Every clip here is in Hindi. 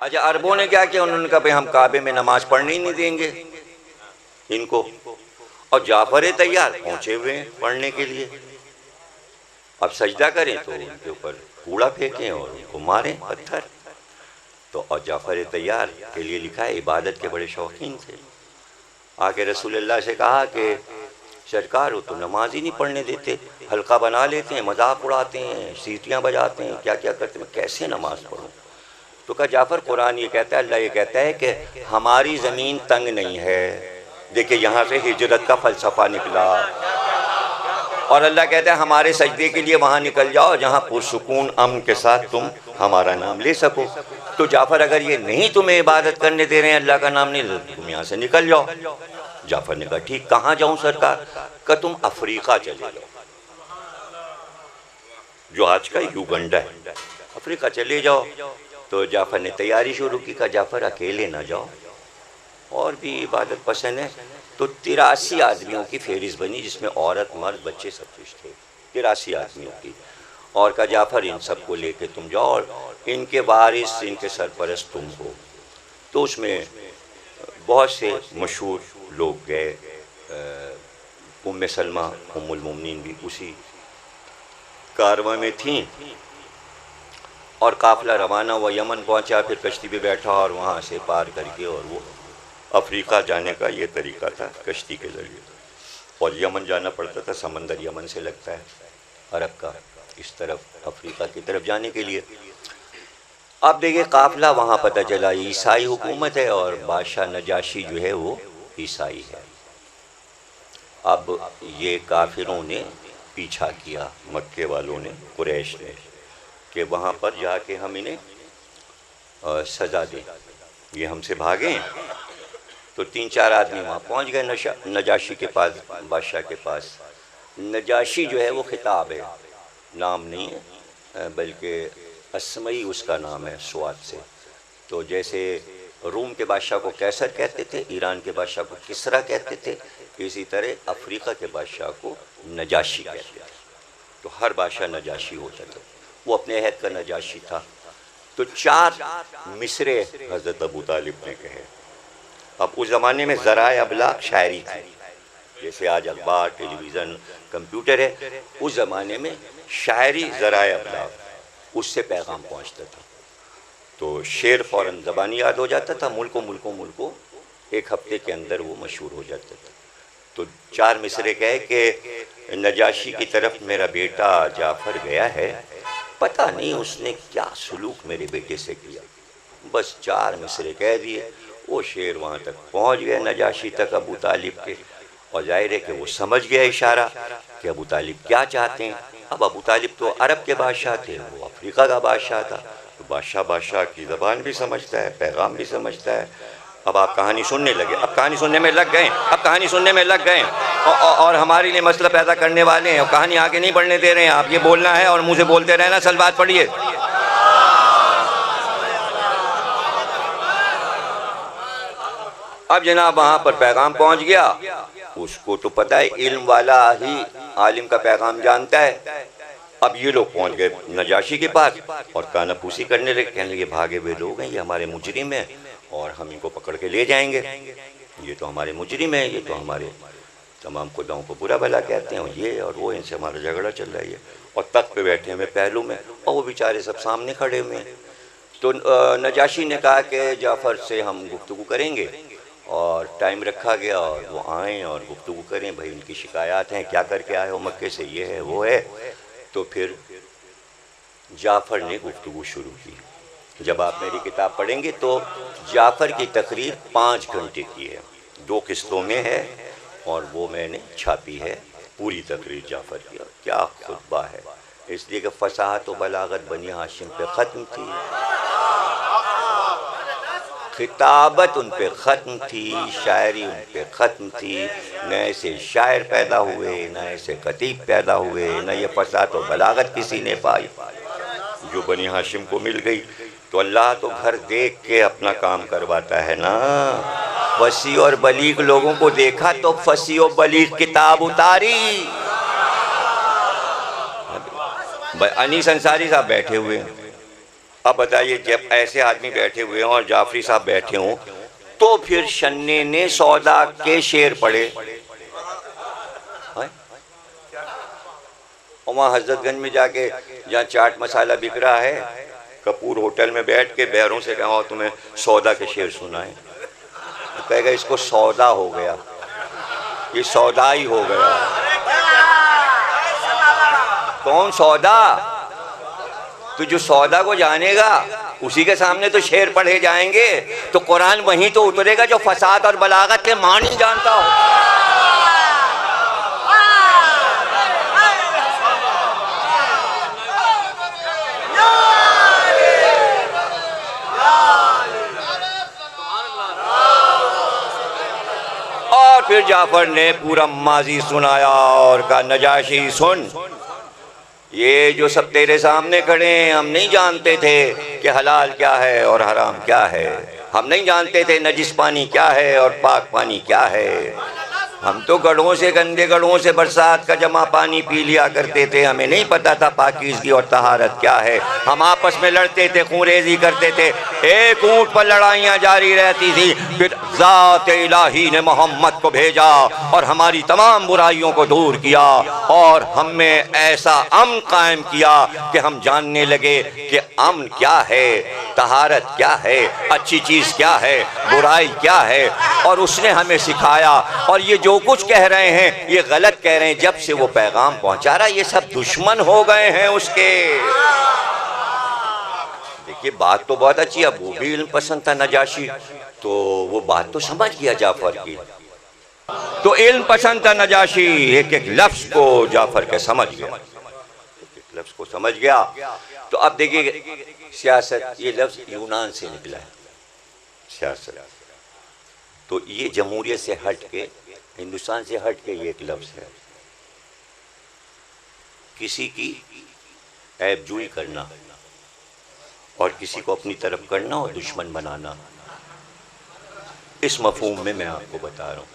अच्छा, अरबों ने क्या किया, उन्होंने कहा भाई हम काबे में नमाज पढ़ने ही नहीं देंगे इनको। और जाफर तैयार पहुंचे हुए हैं पढ़ने के लिए। अब सजदा करें तो उनके ऊपर कूड़ा फेंकें और उनको मारें पत्थर। तो और जाफर तैयार के लिए लिखा है इबादत के बड़े शौकीन थे। आके रसूलुल्लाह से कहा कि सरकार हो तो नमाज ही नहीं पढ़ने देते, हल्का बना लेते हैं, मजाक उड़ाते हैं, सीटियां बजाते हैं, क्या क्या करते हैं, कैसे नमाज पढ़ूं। तो कहा जाफर कुरान ये कहता है, अल्लाह ये कहता है कि हमारी ज़मीन तंग नहीं है। देखिए यहाँ से हिजरत का फ़लसफ़ा निकला। और अल्लाह कहता है हमारे सजदे के लिए वहाँ निकल जाओ जहाँ पुरसुकून अमन के साथ तुम हमारा नाम ले सको। तो जाफर अगर ये नहीं तुम्हें इबादत करने दे रहे हैं, अल्लाह का नाम नहीं, तो तुम यहाँ से निकल जाओ। जाफर ने कहा ठीक, कहाँ जाऊँ सरकार? का तुम अफ्रीका चले जाओ, जो आज का युगंडा है, अफ्रीका चले जाओ। तो जाफर ने तैयारी शुरू की। कहा जाफर अकेले ना जाओ, और भी इबादत पसंद है। तो 83 आदमियों की फेहरिस्त बनी, जिसमें औरत मर्द बच्चे सब कुछ थे, 83 आदमियों की। और कहा जाफर इन सबको लेके तुम जाओ और इनके वारिस, इनके सरपरस्त तुम हो। तो उसमें बहुत से मशहूर लोग गए। उम्मे सलमा उम्मुल मोमिनीन भी उसी कारवां में थीं। और काफ़िला रवाना हुआ, यमन पहुंचा, फिर कश्ती पे बैठा और वहाँ से पार करके और वो अफ्रीका जाने का ये तरीका था कश्ती के ज़रिए। और यमन जाना पड़ता था, समंदर यमन से लगता है अरब का, इस तरफ अफ्रीका की तरफ जाने के लिए। अब देखिए काफ़िला वहाँ पता चला ईसाई हुकूमत है और बादशाह नजाशी जो है वो ईसाई है। अब ये काफिरों ने पीछा किया, मक्के वालों ने, कुरैश ने, कि वहाँ पर जाके हम इन्हें सज़ा दें, ये हमसे भागें। तो 3-4 आदमी वहाँ पहुँच गए नजाशी के पास, बादशाह के पास। नजाशी जो है वो खिताब है, नाम नहीं है, बल्कि अस्मई उसका नाम है स्वाद से। तो जैसे रूम के बादशाह को कैसर कहते थे, ईरान के बादशाह को किसरा कहते थे, इसी तरह अफ्रीका के बादशाह को नजाशी कहते थे। तो हर बादशाह नजाशी होता था, वो अपने अहद का नजाशी था। तो 4 मिसरे हज़रत अबू तालिब ने कहे। अब उस ज़माने में ज़राए अबलाग शायरी थी, जैसे आज अखबार, टेलीविज़न, कंप्यूटर है, उस ज़माने में शायरी ज़राए अबलाग, उससे पैगाम पहुँचता था। तो शेर फ़ौरन ज़बानी याद हो जाता था, मुल्को 1 हफ्ते के अंदर वो मशहूर हो जाता था। तो 4 मिसरे कहे कि नजाशी की तरफ मेरा बेटा जाफ़र गया है, पता नहीं उसने क्या सलूक मेरे बेटे से किया। बस 4 मिसरे कह दिए। वो शेर वहाँ तक पहुँच गया, नजाशी तक, अबू तालिब के। और जाहिर है कि वो समझ गया इशारा कि अबू तालिब क्या चाहते हैं। अब अबू तालिब तो अरब के बादशाह थे, वो अफ्रीका का बादशाह था। तो बादशाह की ज़बान भी समझता है, पैगाम भी समझता है। अब आप कहानी सुनने लगे, अब कहानी सुनने में लग गए, और हमारे लिए मसला पैदा करने वाले हैं, और कहानी आगे नहीं बढ़ने दे रहे हैं। आप ये बोलना है और मुँह से बोलते रहना, सलवात पढ़िए। अब जनाब वहाँ पर पैगाम पहुँच गया। उसको तो पता है, इल्म वाला ही आलिम का पैगाम जानता है। अब ये लोग पहुँच गए नजाशी के पास और कानाफूसी करने लगे, कहने लगे भागे हुए लोग हैं, ये हमारे मुजरिम हैं और हम इनको पकड़ के ले जाएंगे। ये तो हमारे मुजरिम हैं, ये तो हमारे तमाम खुदाओं को बुरा भला कहते हैं, ये और वो, इनसे हमारा झगड़ा चल रहा है। और तख्त पे बैठे हुए पहलू में, और वो बेचारे सब सामने खड़े हुए हैं। तो नजाशी ने कहा कि जाफ़र से हम गुफ्तगू करेंगे, और टाइम रखा गया और वो आएँ और गुफ्तगू करें, भाई इनकी शिकायत हैं, क्या करके आए हो मक्के से, ये है वो है। तो फिर जाफ़र ने गुफ्तगू शुरू की। जब आप मेरी किताब पढ़ेंगे तो जाफ़र की तकरीर 5 घंटे की है, 2 किस्तों में है, और वो मैंने छापी है पूरी तकरीर जाफ़र की। और क्या खुतबा है, इसलिए कि फसाहत व बलागत बनी हाशिम पे ख़त्म थी, खिताबत उन पे ख़त्म थी, शायरी उन पे ख़त्म थी। न ऐसे शायर पैदा हुए, न ऐसे खतीब पैदा हुए, न ये फसाहत व बलागत किसी ने पाई जो बनी हाशिम को मिल गई। तो अल्लाह तो घर देख के अपना काम करवाता है ना। फसी और बलीग लोगों को देखा तो फसी और बलीग किताब उतारी। अनीस अंसारी साहब बैठे हुए हैं, अब बताइए, जब ऐसे आदमी बैठे हुए हों और जाफरी साहब बैठे हों, तो फिर शन्ने ने सौदा के शेर पढ़े और वहाँ हजरतगंज में जाके जहाँ चाट मसाला बिक रहा है, कपूर होटल में बैठ के बहरों से कहा तुम्हें सौदा के शेर सुनाए, तो कहेगा इसको सौदा हो गया, ये सौदा ही हो गया। कौन सौदा? तो जो सौदा को जानेगा उसी के सामने तो शेर पढ़े जाएंगे, तो कुरान वहीं तो उतरेगा जो फसाद और बलागत के मानी जानता हो। और फिर जाफर ने पूरा माजी सुनाया और कहा, नजाशी सुन, ये जो सब तेरे सामने खड़े हैं, हम नहीं जानते थे कि हलाल क्या है और हराम क्या है, हम नहीं जानते थे नजिस पानी क्या है और पाक पानी क्या है। हम तो गढ़ों से, गंदे गढ़ों से बरसात का जमा पानी पी लिया करते थे, हमें नहीं पता था पाकीज़गी और तहारत क्या है। हम आपस में लड़ते थे, खूंरेज़ी करते थे, एक ऊंट पर लड़ाइयाँ जारी रहती थी। फिर ज़ात इलाही ने मोहम्मद को भेजा और हमारी तमाम बुराइयों को दूर किया और हम में ऐसा अमन कायम किया कि हम जानने लगे कि अमन क्या है, तहारत क्या है, अच्छी चीज़ क्या है, बुराई क्या है, और उसने हमें सिखाया। और ये जो कुछ कह रहे हैं ये गलत कह रहे हैं। जब से वो पैगाम पहुंचा रहा, ये सब दुश्मन हो गए हैं उसके। देखिए, बात तो बहुत अच्छी है, वो भी इल्म पसंद था नजाशी, तो वो बात तो समझ गया जाफर की, तो इल्म पसंद था नजाशी, एक एक लफ्ज को जाफर के समझ गया, एक एक लफ्ज को समझ गया। तो अब देखिए, सियासत ये लफ्ज यूनान से निकला है, सियासत, तो ये जमहूरियत से हट के, हिंदुस्तान से हट के ये एक लफ्ज है। किसी की ऐबजोई करना और किसी को अपनी तरफ करना और दुश्मन बनाना, इस मफहूम में मैं आपको बता रहा हूँ।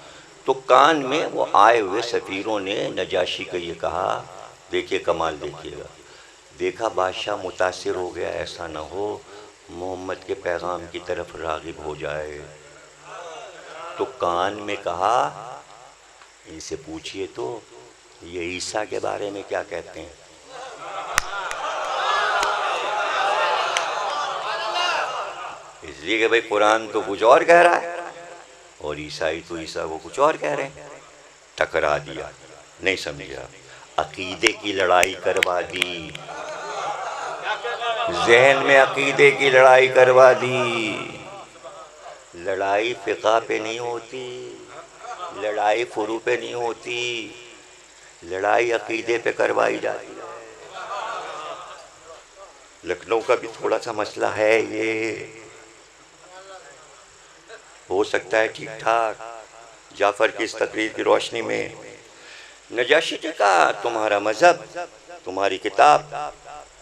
तो कान में वो आए हुए सफ़ीरों ने नजाशी को ये कहा, देखिए कमाल देखिएगा, देखा बादशाह मुतासिर हो गया, ऐसा ना हो मोहम्मद के पैगाम की तरफ रागिब हो जाए। तो कान में कहा, इनसे पूछिए तो ये ईसा के बारे में क्या कहते हैं। इसलिए कि भाई कुरान तो कुछ और कह रहा है और ईसाई तो ईसा को कुछ और कह रहे हैं। टकरा दिया, नहीं समझा, अकीदे की लड़ाई करवा दी, जहन में अकीदे की लड़ाई करवा दी। लड़ाई फ़िक़ा पे नहीं होती, लड़ाई फ़ुरू पे नहीं होती, लड़ाई अकीदे पे करवाई जाती है। लखनऊ का भी थोड़ा सा मसला है, ये हो सकता है ठीक ठाक जाफ़र की इस तकरीर की रोशनी में। नजाशी ने कहा, तुम्हारा मज़हब, तुम्हारी किताब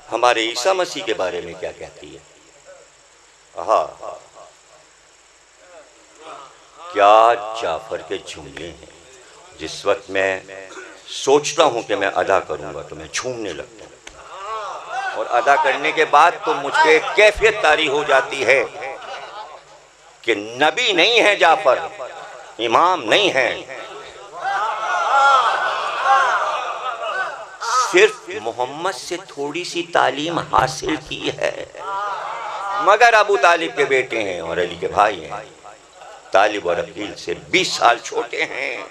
हमारे ईसा मसीह के बारे में क्या कहती है। हाँ, क्या जाफ़र के जुमले हैं। जिस वक्त मैं सोचता हूँ कि मैं अदा करूँगा तो मैं झूमने लगता हूँ, और अदा करने के बाद तो मुझे कैफियत तारी हो जाती है कि नबी नहीं है जाफ़र, इमाम नहीं है, सिर्फ मोहम्मद से थोड़ी सी तालीम हासिल की है, मगर अबू तालिब के बेटे हैं और अली के भाई हैं। तालिब और अकील से 20 साल छोटे हैं,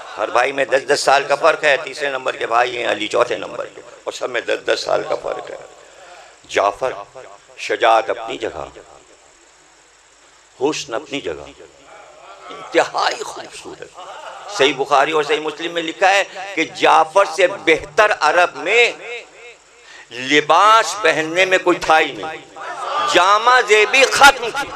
हर भाई में 10-10 साल का फ़र्क है। तीसरे नंबर के भाई हैं, अली चौथे नंबर के, और सब में 10-10 साल का फ़र्क है। जाफ़र शजाअत अपनी जगह, हुस्न अपनी जगह, इंतहाई खूबसूरत। सही बुखारी और सही मुस्लिम में लिखा है कि जाफ़र से बेहतर अरब में लिबास पहनने में कोई था ही नहीं, जामा जेबी खत्म थी।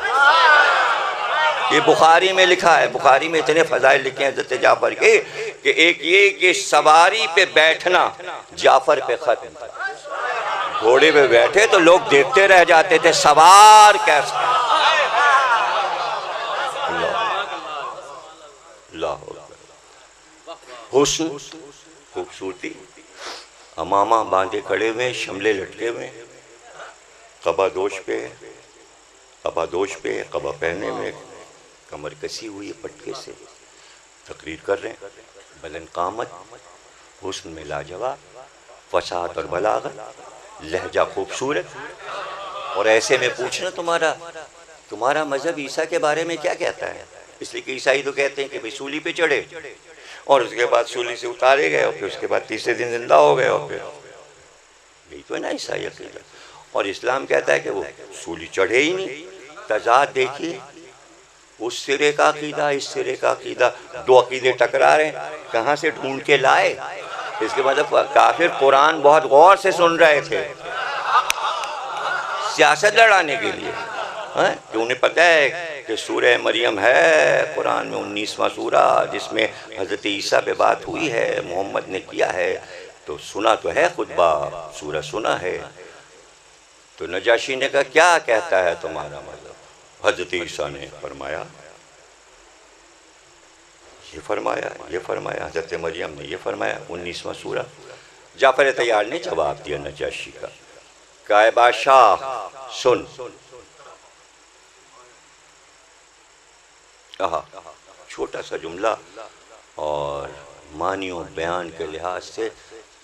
ये बुखारी में लिखा है। बुखारी में इतने फ़ज़ाइल लिखे हैं हज़रत जाफ़र के कि एक ये कि सवारी पे बैठना जाफ़र पे ख़त्म था। घोड़े पे बैठे तो लोग देखते रह जाते थे, सवार कैसा। हुस्न, खूबसूरती, अमामा बांधे खड़े हुए, शमले लटके हुए, कबादोश पे कबा पहने में कमर कसी हुई है पटके से, तकरीर कर रहे हैं। बलन कामत, हुस्न में लाजवाब, फसाहत और बलागत, लहजा खूबसूरत। और ऐसे में पूछना तुम्हारा मजहब ईसा के बारे में क्या कहता है? इसलिए कि ईसाई तो कहते हैं कि भाई सूली पे चढ़े और उसके बाद सूली से उतारे गए और फिर उसके बाद तीसरे दिन जिंदा हो गए, और फिर यही तो है ना ईसाई अकीदा। और इस्लाम कहता है कि वो सूली चढ़े ही नहीं। तजाद देखिए, उस सिरे का अकीदा इस सिरे का अकीदा, दो अकीदे टकरा रहे हैं, कहाँ से ढूंढ के लाए? इसके मतलब काफिर कुरान बहुत गौर से सुन रहे थे सियासत लड़ाने के लिए, कि उन्हें पता है कि सूरह मरियम है कुरान में 19वां सूरा जिसमें हज़रत ईसा पे बात हुई है, मोहम्मद ने किया है, तो सुना तो है खुतबा, सूरा सुना है। तो नजाशी ने कहा क्या कहता है तुम्हारा मतलब? हज़रत ईसा ने फरमाया ये फरमाया, हज़रत मरियम ने ये फरमाया, 19वां सूरा। जाफर तैयार ने जवाब दिया नजाशी का, काय बादशाह सुन। कहा छोटा सा जुमला और मानियों बयान के लिहाज से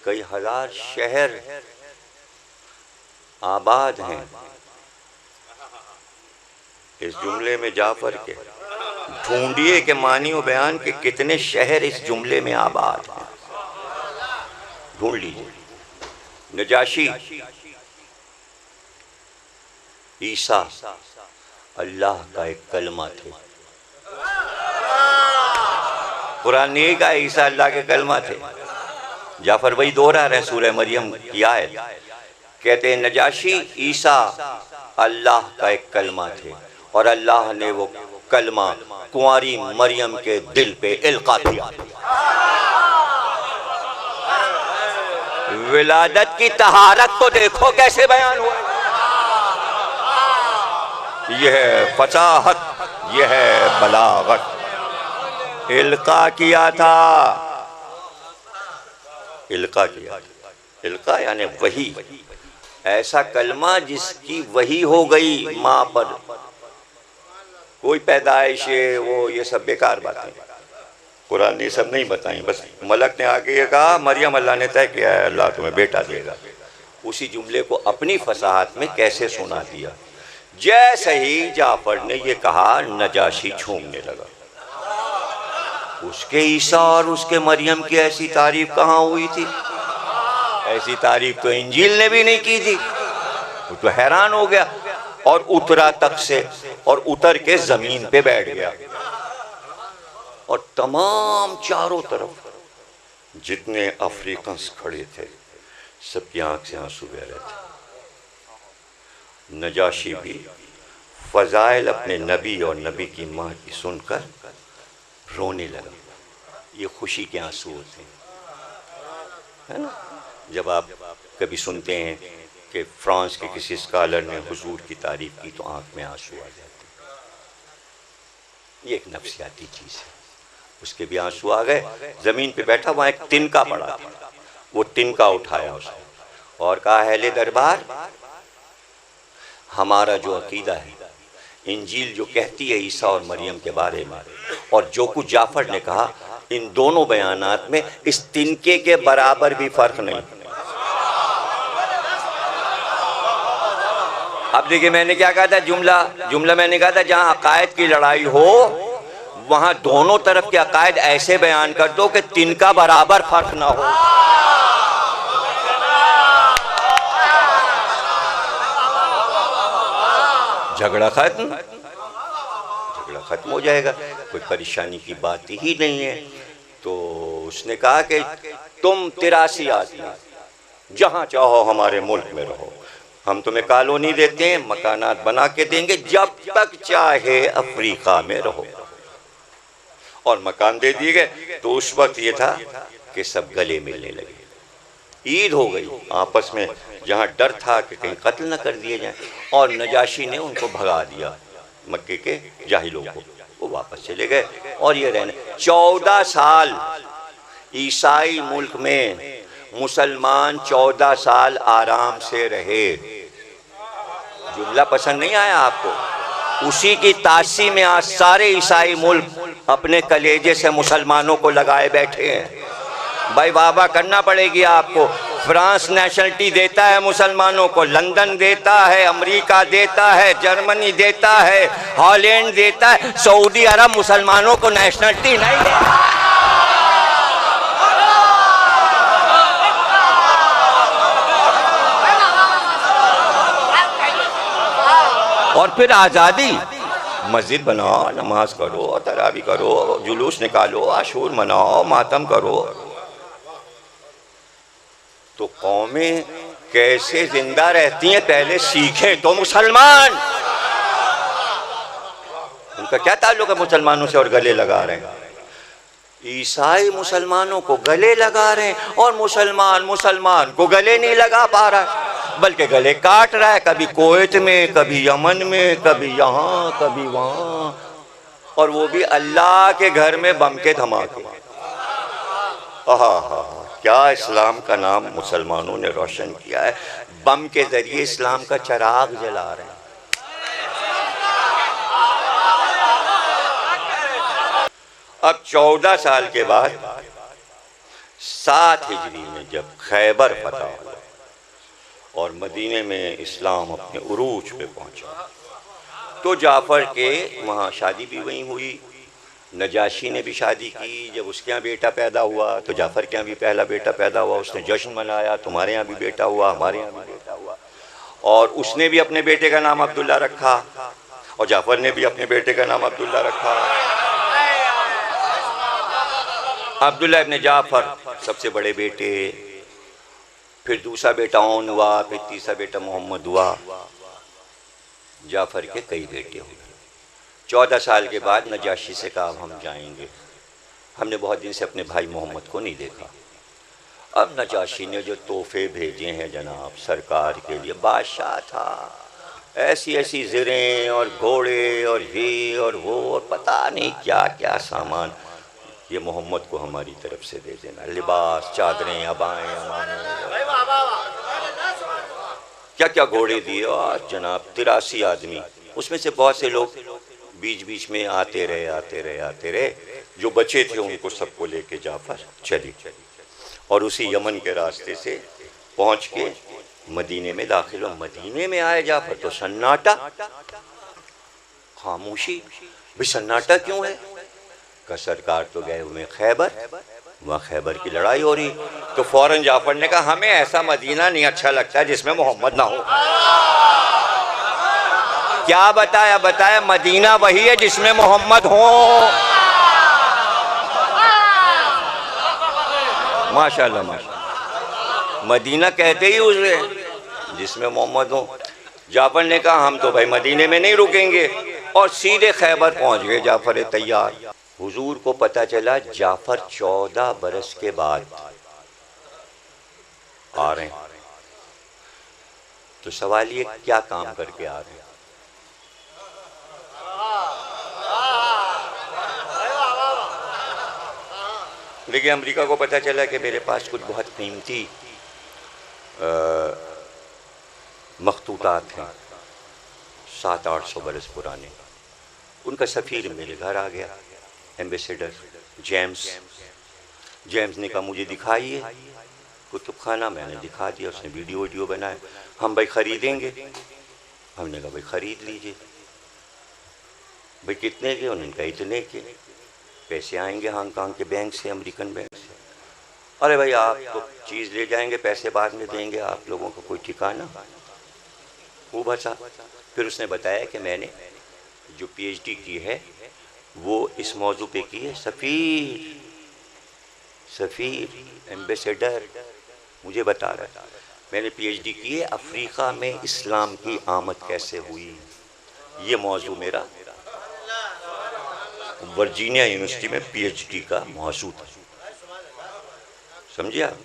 कई हजार शहर आबाद हैं। इस जुमले में जाफर के ढूंढिए के मानियों बयान के कितने शहर इस जुमले में आबाद हैं, ढूंढ लीजिए। नजाशी, ईसा अल्लाह का एक कलमा थे। कुरान ने कहा ईसा अल्लाह के कलमा थे। जाफर वही दोहरा रहे सूरह मरियम की आयत, कहते हैं नजाशी ईसा अल्लाह का एक कलमा थे और अल्लाह ने वो कलमा कुंवारी मरियम के दिल पे इल्का किया। विलादत की तहारत को देखो कैसे बयान हुआ। यह है फसाहत, यह है बलागत। इल्का किया था, इल्का किया। इल्का यानी वही, ऐसा कलमा जिसकी वही हो गई माँ पर। कोई पैदाइश वो ये सब बेकार बातें, कुरान ने सब नहीं बताई। बस मलक ने आके ये कहा मरियम अल्लाह ने तय किया है अल्लाह तुम्हें बेटा देगा। उसी जुमले को अपनी फसाहत में कैसे सुना दिया। जैसे ही जाफर ने ये कहा नजाशी झूमने लगा। उसके ईसा और उसके मरियम की ऐसी तारीफ कहाँ हुई थी? ऐसी तारीफ तो इंजील ने भी नहीं की थी। वो तो हैरान हो गया और उतरा तक से और उतर के जमीन पे बैठ गया। और तमाम चारों तरफ जितने अफ्रीकन्स खड़े थे सबकी आंख से आंसू बह रहे थे। नजाशी भी फजाइल अपने नबी और नबी की माँ की सुनकर रोने लगा। ये खुशी के आंसू होते हैं, है ना। जब आप कभी सुनते हैं कि फ्रांस के किसी स्कॉलर ने हुजूर की तारीफ की तो आंख में आंसू आ जाते हैं। ये एक नफ्सियाती चीज़ है। उसके भी आंसू आ गए। ज़मीन पे बैठा वहाँ एक तिनका पड़ा था, वो तिनका उठाया उसने और कहा अहले दरबार, हमारा जो अकीदा है, इंजील जो कहती है ईसा और मरियम के बारे में और जो कुछ जाफर ने कहा, इन दोनों बयानात में इस तिनके के बराबर भी फर्क नहीं। अब देखिए मैंने क्या कहा था, जुमला मैंने कहा था जहां अकायद की लड़ाई हो वहां दोनों तरफ के अकायद ऐसे बयान कर दो कि तिनका बराबर फर्क ना हो। झगड़ा खत्म हो जाएगा, कोई परेशानी की बात ही नहीं है। तो उसने कहा कि तुम 83 आदमी जहां चाहो हमारे मुल्क में रहो, हम तुम्हें कॉलोनी देते हैं, मकानात बना के देंगे, जब तक चाहे अफ्रीका में रहो। और मकान दे दिए गए। तो उस वक्त ये था कि सब गले मिलने लगे। ईद हो गई आपस में, जहाँ डर था कि कहीं कत्ल न कर दिए जाएं, और नजाशी ने उनको भगा दिया मक्के के जाहिलों को। वो वापस चले गए और ये रहने 14 साल ईसाई मुल्क में मुसलमान 14 साल आराम से रहे। जुमला पसंद नहीं आया आपको? उसी की तासी में आज सारे ईसाई मुल्क अपने कलेजे से मुसलमानों को लगाए बैठे हैं। भाई वाह करना पड़ेगी आपको। फ्रांस नेशनलिटी देता है मुसलमानों को, लंदन देता है, अमेरिका देता है, जर्मनी देता है, हॉलैंड देता है, सऊदी अरब मुसलमानों को नेशनलिटी नहीं देता। और फिर आज़ादी, मस्जिद बनाओ, नमाज करो, तरावी करो, जुलूस निकालो, आशूर मनाओ, मातम करो। तो कौमें कैसे जिंदा रहती हैं पहले सीखें तो मुसलमान। उनका क्या ताल्लुक है मुसलमानों से और गले लगा रहे हैं? ईसाई मुसलमानों को गले लगा रहे हैं और मुसलमान को गले नहीं लगा पा रहा, बल्कि गले काट रहा है। कभी कुवैत में, कभी यमन में, कभी यहाँ, कभी वहाँ, और वो भी अल्लाह के घर में बम के धमाके। क्या इस्लाम का नाम मुसलमानों ने रोशन किया है। बम के जरिए इस्लाम का चिराग जला रहे हैं। अब 14 साल के बाद 7 हिजरी में जब खैबर फतह हुआ और मदीने में इस्लाम अपने उरूज पे पहुंचा, तो जाफ़र के वहाँ शादी भी वहीं हुई। नजाशी ने भी शादी की। जब उसके यहाँ बेटा पैदा हुआ तो जाफ़र के यहाँ भी पहला बेटा पैदा हुआ, उसने जश्न मनाया। तुम्हारे यहाँ भी बेटा हुआ, हमारे यहाँ भी बेटा हुआ। और उसने भी अपने बेटे का नाम अब्दुल्ला रखा और जाफ़र ने भी अपने बेटे का नाम अब्दुल्ला रखा। अब्दुल्ला इब्ने जाफ़र सबसे बड़े बेटे, फिर दूसरा बेटा ओन हुआ, फिर तीसरा बेटा मोहम्मद हुआ। जाफ़र के कई बेटे हुए। 14 साल के बाद नजाशी से कहा हम जाएंगे, हमने बहुत दिन से अपने भाई मोहम्मद को नहीं देखा। अब नजाशी ने जो तोहफे भेजे हैं जनाब सरकार के लिए, बादशाह था, ऐसी ऐसी ज़रें और घोड़े और ये और वो और पता नहीं क्या क्या सामान, ये मोहम्मद को हमारी तरफ से दे देना। लिबास, चादरें, अबाएं, क्या क्या घोड़े दिए। और जनाब 83 आदमी, उसमें से बहुत से लोग बीच बीच में आते रहे। जो बचे थे उनको सबको लेके जाफ़र चली और उसी यमन के रास्ते से पहुंच के मदीने में दाखिल हो। मदीने में आए जाफ़र तो सन्नाटा, खामोशी। भाई सन्नाटा क्यों है? का सरकार तो गए हुए खैबर, वहाँ खैबर की लड़ाई हो रही। तो फौरन जाफ़र ने कहा हमें ऐसा मदीना नहीं अच्छा लगता जिसमें मोहम्मद ना हो। क्या बताया मदीना वही है जिसमें मोहम्मद हो। माशाल्लाह माशाल्लाह, मदीना कहते ही उसे जिसमें मोहम्मद हो। जाफ़र ने कहा हम तो भाई मदीने में नहीं रुकेंगे और सीधे खैबर पहुंच गए। जाफ़र तैयार। हुजूर को पता चला जाफ़र 14 बरस के बाद आ रहे हैं। तो सवाल ये क्या काम करके आ रहे हैं? देखिए अमेरिका को पता चला कि मेरे पास कुछ बहुत कीमती मखतूतात हैं 700-800 बरस पुराने। उनका सफ़ीर मेरे घर आ गया, एम्बेसडर जेम्स ने कहा मुझे दिखाइए कुतुब खाना। मैंने दिखा दिया, उसने वीडियो बनाया। हम भाई ख़रीदेंगे। हमने कहा भाई ख़रीद लीजिए। भाई कितने के? उन्होंने कहा इतने के। पैसे आएंगे हांगकांग के बैंक से, अमेरिकन बैंक से। अरे भाई आप तो चीज़ ले जाएंगे, पैसे बाद में देंगे, आप लोगों का कोई ठिकाना। वो बचा। फिर उसने बताया कि मैंने जो PhD की है वो इस मौजू पे की है। सफ़ीर एम्बेसडर मुझे बता रहा है मैंने PhD की है अफ्रीका में इस्लाम की आमद कैसे हुई। ये मौजू मेरा वर्जीनिया यूनिवर्सिटी में PhD का मौजू था। समझिए आप?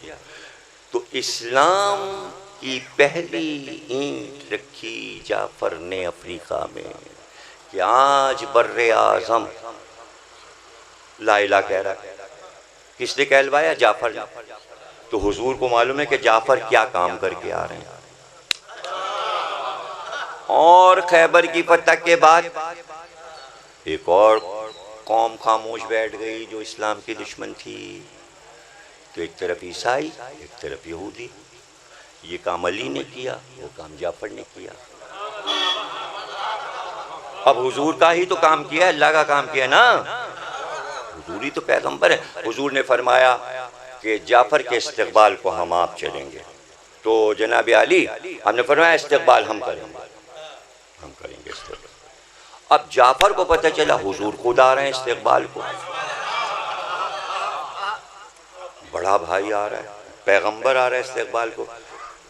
तो इस्लाम की पहली ईंट रखी जाफ़र ने अफ्रीका में कि आज बर्रे आज़म ला इलाहा कह रहा है। किसने कहलवाया? जाफ़र। तो हुजूर को मालूम है कि जाफ़र क्या काम करके आ रहे हैं। और खैबर की फतह के बाद एक और कौम खामोश बैठ गई जो इस्लाम की दुश्मन थी। तो एक तरफ ईसाई, एक तरफ यहूदी। ये काम अली ने किया, वो काम जाफर ने किया। अब हुजूर का ही तो काम किया, अल्लाह का काम किया ना। हुजूर ही तो पैगंबर है। हुजूर ने फरमाया कि जाफर के इस्तकबाल को हम आप चलेंगे। तो जनाब अली हमने फरमाया इस्तकबाल हम करेंगे, हम करेंगे इस्तकबाल। अब जाफर को पता चला हुजूर खुद आ रहे हैं इस्तकबाल को, बड़ा भाई आ रहा है, पैगंबर आ रहा है इस्तकबाल को।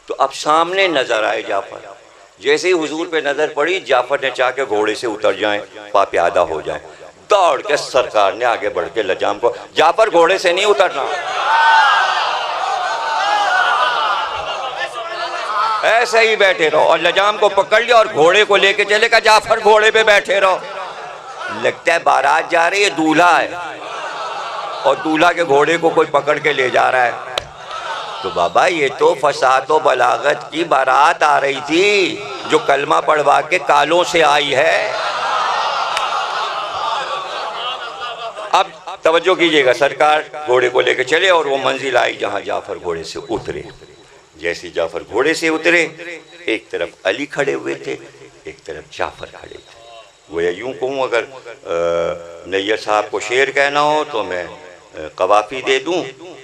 तो अब सामने नजर आए जाफर। जैसे ही हुजूर पे नजर पड़ी, जाफर ने चाह के घोड़े से उतर जाएं, पाप्यादा हो जाएं। दौड़ के सरकार ने आगे बढ़ के लजाम को, जाफर घोड़े से नहीं उतरना, ऐसे ही बैठे रहो। और लजाम को पकड़ लिया और घोड़े को लेके चले का, जाफर घोड़े पे बैठे रहो। लगता है बारात जा रही है, दूल्हा है और दूल्हा के घोड़े को कोई पकड़ के ले जा रहा है। तो बाबा ये तो फसाद व बलागत की बारात आ रही थी जो कलमा पढ़वा के कालों से आई है। अब तवज्जो कीजिएगा, सरकार घोड़े को लेकर चले और वो मंजिल आई जहां जाफर घोड़े से उतरे। जैसे जाफर घोड़े से उतरे, एक तरफ अली खड़े हुए थे, एक तरफ जाफर खड़े थे। वो यूं कहूँ, अगर नैयर साहब को शेर कहना हो तो मैं कवाफी दे दूं।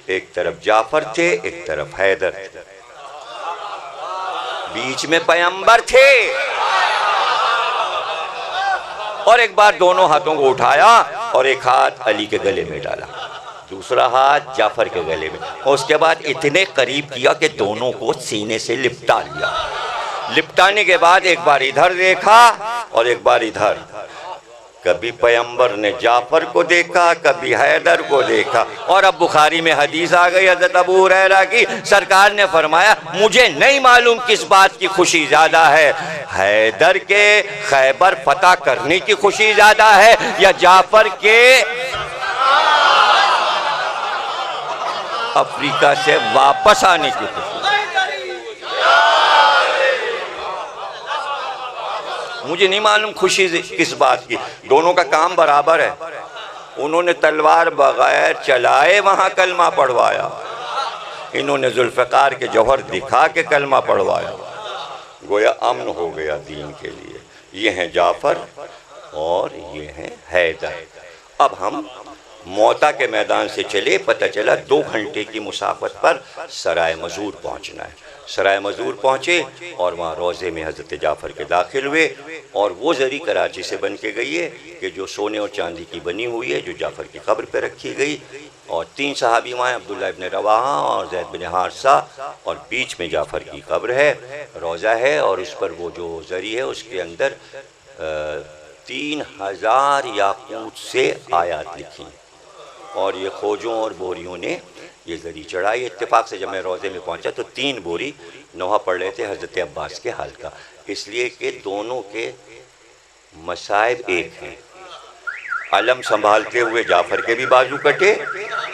एक तरफ जाफर थे, एक तरफ हैदर थे, बीच में पैगंबर थे। और एक बार दोनों हाथों को उठाया और एक हाथ अली के गले में डाला, दूसरा हाथ जाफर के गले में, और उसके बाद इतने करीब किया कि दोनों को सीने से लिपटा लिया। लिपटाने के बाद एक बार इधर देखा और एक बार इधर। कभी पैगंबर ने जाफर को देखा, कभी हैदर को देखा। और अब बुखारी में हदीस आ गई हज़रत अबू हुरैरा की, सरकार ने फरमाया मुझे नहीं मालूम किस बात की खुशी ज्यादा है, हैदर के खैबर फतह करने की खुशी ज्यादा है या जाफर के अफ्रीका से वापस आने की खुशी। मुझे नहीं मालूम खुशी किस बात की, दोनों का काम बराबर है। उन्होंने तलवार बगैर चलाए वहां कलमा पढ़वाया, इन्होंने जुल्फ़िकार के जौहर दिखा के कलमा पढ़वाया। गोया अमन हो गया दीन के लिए। ये हैं जाफर और ये हैं हैदर। अब हम मौता के मैदान से चले, पता चला 2 घंटे की मुसाफत पर सराय मजूर पहुंचना है। सराय मजूर पहुंचे और वहाँ रोज़े में हज़रत जाफ़र के दाखिल हुए। और वो ज़री कराची से बन के गई है कि जो सोने और चांदी की बनी हुई है, जो जाफ़र की कब्र पे रखी गई। और 3 सहाबी वहाँ, अब्दुल्ला इब्न रवाहा और ज़ैद बिन हारिसा, और बीच में जाफ़र की कब्र है, रोज़ा है। और उस पर वो जो ज़री है उसके अंदर 3000 याकूत से आयात लिखी। और ये खोजों और बोरियों ने ये ज़री चढ़ाई। इत्तेफाक से जब मैं रोज़े में पहुंचा तो 3 बोरी नोहा पड़ रहे थे हज़रत अब्बास के हाल का, इसलिए कि दोनों के मसाइब एक हैं। अलम संभालते हुए जाफ़र के भी बाजू कटे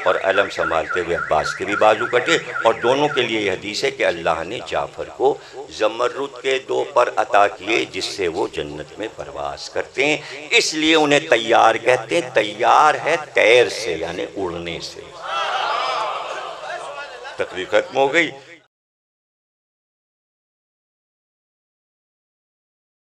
और अलम संभालते हुए अब्बास के भी बाजू कटे। और दोनों के लिए यह हदीस है कि अल्लाह ने जाफ़र को ज़मरुद के 2 पर अता किए जिससे वो जन्नत में परवास करते हैं, इसलिए उन्हें तैयार कहते हैं। तैयार है तैर से, यानी उड़ने से। तकरीर खत्म हो गई।